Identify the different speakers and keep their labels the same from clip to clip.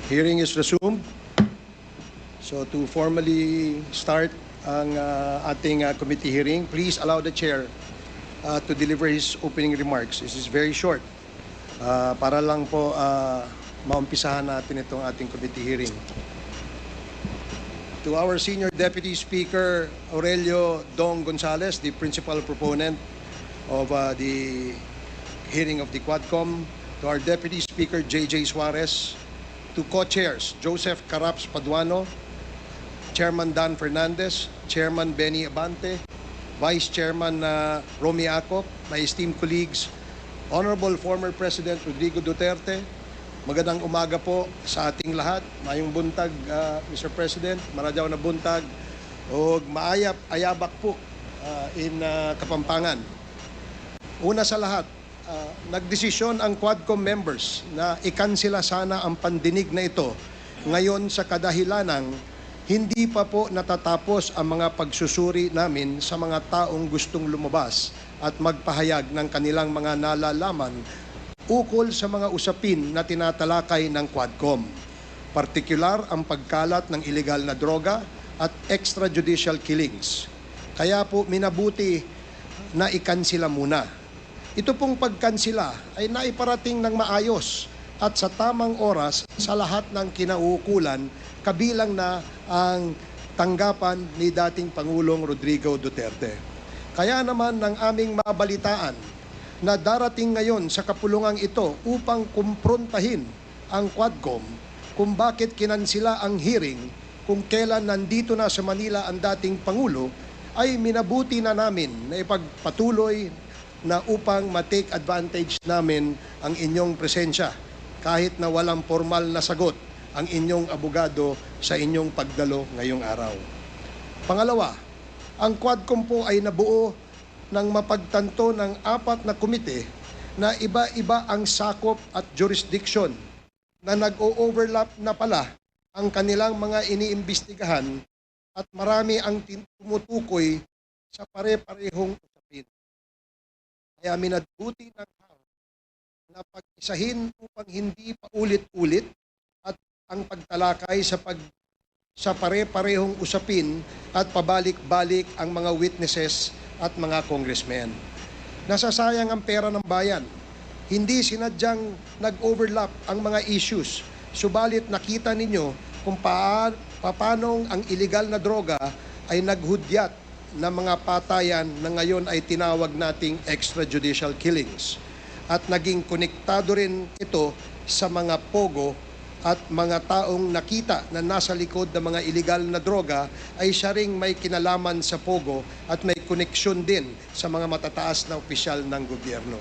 Speaker 1: Hearing is resumed. So to formally start ang ating committee hearing, please allow the chair to deliver his opening remarks. This is very short. Para lang po maumpisahan natin itong ating committee hearing. To our Senior Deputy Speaker Aurelio Dong Gonzales, the principal proponent of the hearing of the Quadcom, to our Deputy Speaker J.J. Suarez, to co-chairs Joseph Caraps Paduano, Chairman Dan Fernandez, Chairman Benny Abante, Vice Chairman Romy Acop, my esteemed colleagues, Honorable former President Rodrigo Duterte, magandang umaga po sa ating lahat. Mayong buntag, Mr. President, maradyaw na buntag, o maayab-ayabak po in Kapampangan. Una sa lahat, nagdesisyon ang Quadcom members na ikansela sana ang pandinig na ito ngayon sa kadahilanang hindi pa po natatapos ang mga pagsusuri namin sa mga taong gustong lumabas at magpahayag ng kanilang mga nalalaman ukol sa mga usapin na tinatalakay ng Quadcom. Partikular ang pagkalat ng ilegal na droga at extrajudicial killings. Kaya po minabuti na ikansila muna. Ito pong pagkansila ay naiparating ng maayos at sa tamang oras sa lahat ng kinauukulan, kabilang na ang tanggapan ni dating Pangulong Rodrigo Duterte. Kaya naman ng aming mabalitaan na darating ngayon sa kapulungang ito upang kumprontahin ang Quadcom kung bakit kinansila ang hearing kung kailan nandito na sa Manila ang dating Pangulo, ay minabuti na namin na ipagpatuloy na upang ma-take advantage namin ang inyong presensya kahit na walang formal na sagot ang inyong abogado sa inyong pagdalo ngayong araw. Pangalawa, ang Quadcom po ay nabuo ng mapagtanto ng 4 na komite na iba-iba ang sakop at jurisdiction na nag-o-overlap na pala ang kanilang mga iniimbestigahan at marami ang tumutukoy sa pare-parehong usapin. Kaya minabuti ng House na pag-isahin upang hindi pa ulit-ulit at ang pagtalakay sa pare-parehong usapin at pabalik-balik ang mga witnesses at mga congressmen. Nasasayang ang pera ng bayan. Hindi sinadyang nag-overlap ang mga issues. Subalit nakita ninyo kung paanong ang iligal na droga ay naghudyat na mga patayan na ngayon ay tinawag nating extrajudicial killings. At naging konektado rin ito sa mga pogo at mga taong nakita na nasa likod ng mga iligal na droga ay siya ring may kinalaman sa pogo at may koneksyon din sa mga matataas na opisyal ng gobyerno.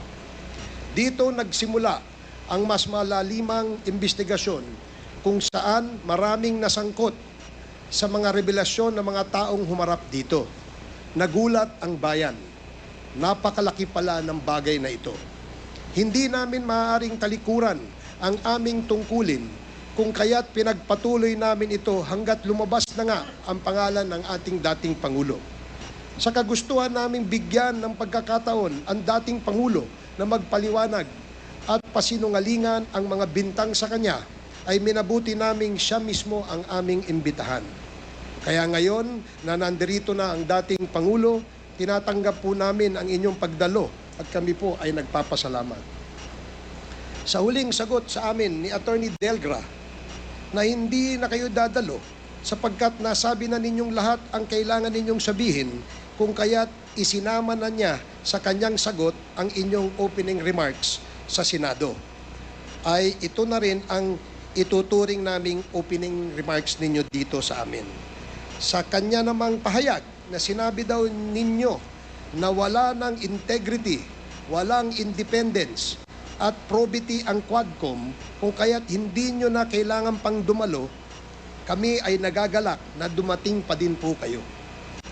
Speaker 1: Dito nagsimula ang mas malalimang investigasyon kung saan maraming nasangkot sa mga revelasyon ng mga taong humarap dito. Nagulat ang bayan. Napakalaki pala ng bagay na ito. Hindi namin maaaring talikuran ang aming tungkulin kung kaya't pinagpatuloy namin ito hanggat lumabas na nga ang pangalan ng ating dating Pangulo. Sa kagustuhan naming bigyan ng pagkakataon ang dating Pangulo na magpaliwanag at pasinungalingan ang mga bintang sa kanya, ay minabuti naming siya mismo ang aming imbitahan. Kaya ngayon na nandirito na ang dating Pangulo, tinatanggap po namin ang inyong pagdalo at kami po ay nagpapasalamat. Sa huling sagot sa amin ni Attorney Delgra na hindi na kayo dadalo sapagkat nasabi na ninyong lahat ang kailangan ninyong sabihin, kung kaya't isinama na niya sa kanyang sagot ang inyong opening remarks sa Senado. Ay ito na rin ang ituturing naming opening remarks ninyo dito sa amin. Sa kanya namang pahayag na sinabi daw ninyo na wala ng integrity, walang independence at probity ang Quadcom, kung kaya't hindi nyo na kailangan pang dumalo, kami ay nagagalak na dumating pa din po kayo.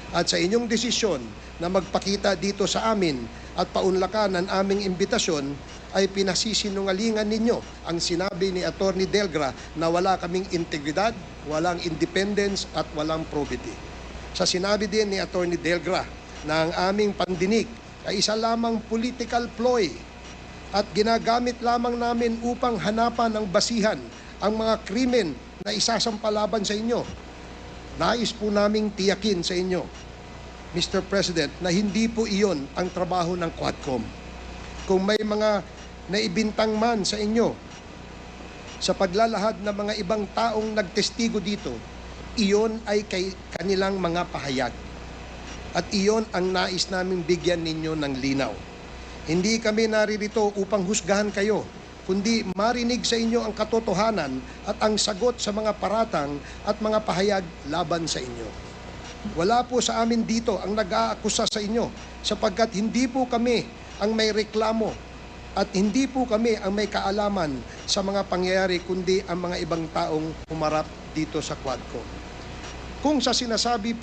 Speaker 1: At sa inyong desisyon na magpakita dito sa amin at paunlakan ang aming imbitasyon, ay pinasisinungalingan ninyo ang sinabi ni Attorney Delgra na wala kaming integridad, walang independence at walang probity. Sa sinabi din ni Attorney Delgra na ang aming pandinig ay isa lamang political ploy at ginagamit lamang namin upang hanapan ng basihan ang mga krimen na isasampalaban sa inyo. Nais po naming tiyakin sa inyo, Mr. President, na hindi po iyon ang trabaho ng Quadcom. Kung may mga naibintang man sa inyo sa paglalahad ng mga ibang taong nagtestigo dito, iyon ay kanilang mga pahayag. At iyon ang nais naming bigyan ninyo ng linaw. Hindi kami naririto upang husgahan kayo, kundi marinig sa inyo ang katotohanan at ang sagot sa mga paratang at mga pahayag laban sa inyo. Wala po sa amin dito ang nag-aakusa sa inyo sapagkat hindi po kami ang may reklamo at hindi po kami ang may kaalaman sa mga pangyayari kundi ang mga ibang taong humarap dito sa Quadcom. Kung sa sinasabi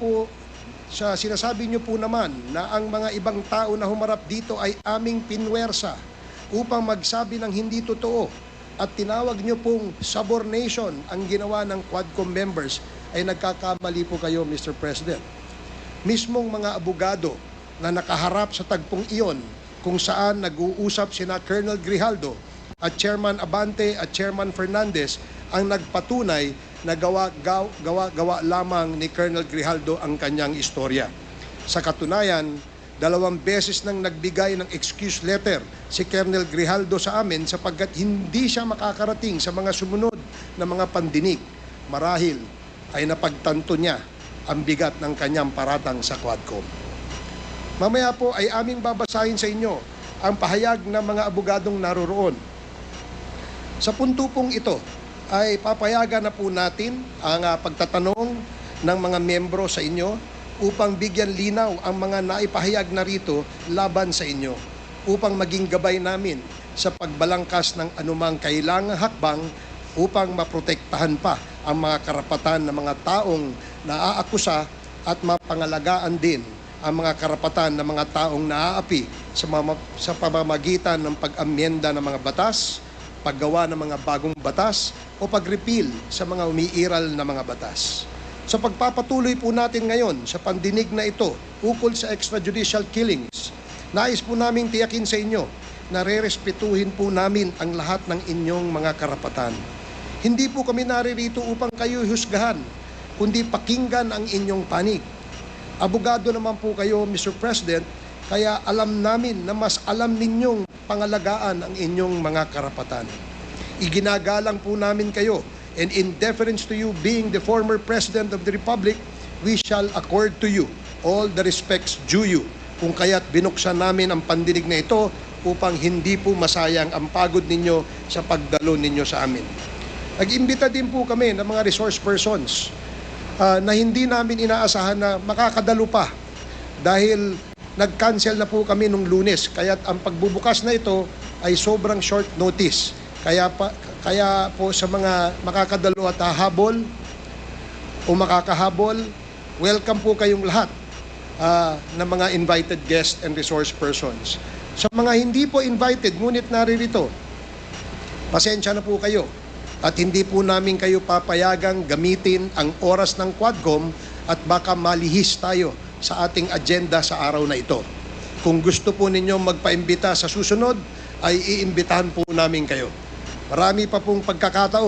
Speaker 1: niyo po naman na ang mga ibang tao na humarap dito ay aming pinwersa upang magsabi ng hindi totoo at tinawag niyo pong subornation ang ginawa ng Quadcom members, ay nagkakamali po kayo, Mr. President. Mismong mga abogado na nakaharap sa tagpong iyon kung saan nag-uusap sina Colonel Grijaldo at Chairman Abante at Chairman Fernandez ang nagpatunay na gawa lamang ni Colonel Grijaldo ang kanyang istorya. Sa katunayan, 2 beses nang nagbigay ng excuse letter si Colonel Grijaldo sa amin sapagkat hindi siya makakarating sa mga sumunod na mga pandinig. Marahil ay napagtanto niya ang bigat ng kanyang paratang sa Quadcom. Mamaya po ay aming babasahin sa inyo ang pahayag ng mga abogadong naroroon. Sa punto pong ito, ay papayagan na po natin ang pagtatanong ng mga miyembro sa inyo upang bigyan linaw ang mga naipahayag na rito laban sa inyo, upang maging gabay namin sa pagbalangkas ng anumang kailangang hakbang upang maprotektahan pa ang mga karapatan ng mga taong naaakusa at mapangalagaan din ang mga karapatan ng mga taong naaapi sa pamamagitan ng pag-amyenda ng mga batas, paggawa ng mga bagong batas o pag-repeal sa mga umiiral na mga batas. Sa pagpapatuloy po natin ngayon sa pandinig na ito ukol sa extrajudicial killings, nais po naming tiyakin sa inyo na rerespetuhin po namin ang lahat ng inyong mga karapatan. Hindi po kami naririto upang kayo husgahan, kundi pakinggan ang inyong panig. Abogado naman po kayo, Mr. President, kaya alam namin na mas alam ninyong pangalagaan ang inyong mga karapatan. Iginagalang po namin kayo, and in deference to you being the former President of the Republic, we shall accord to you all the respects due you. Kung kaya't binuksan namin ang pandinig na ito upang hindi po masayang ang pagod ninyo sa pagdalo ninyo sa amin. Nag-imbita din po kami ng mga resource persons na hindi namin inaasahan na makakadalo pa dahil nag-cancel na po kami nung Lunes. Kaya ang pagbubukas na ito ay sobrang short notice. Kaya po sa mga makakadalo at hahabol o makakahabol, welcome po kayong lahat ng mga invited guests and resource persons. Sa mga hindi po invited, ngunit naririto, pasensya na po kayo. At hindi po namin kayo papayagang gamitin ang oras ng Quadcom at baka malihis tayo sa ating agenda sa araw na ito. Kung gusto po ninyo magpaimbita sa susunod, ay iimbitahan po namin kayo. Marami pa pong pagkakataon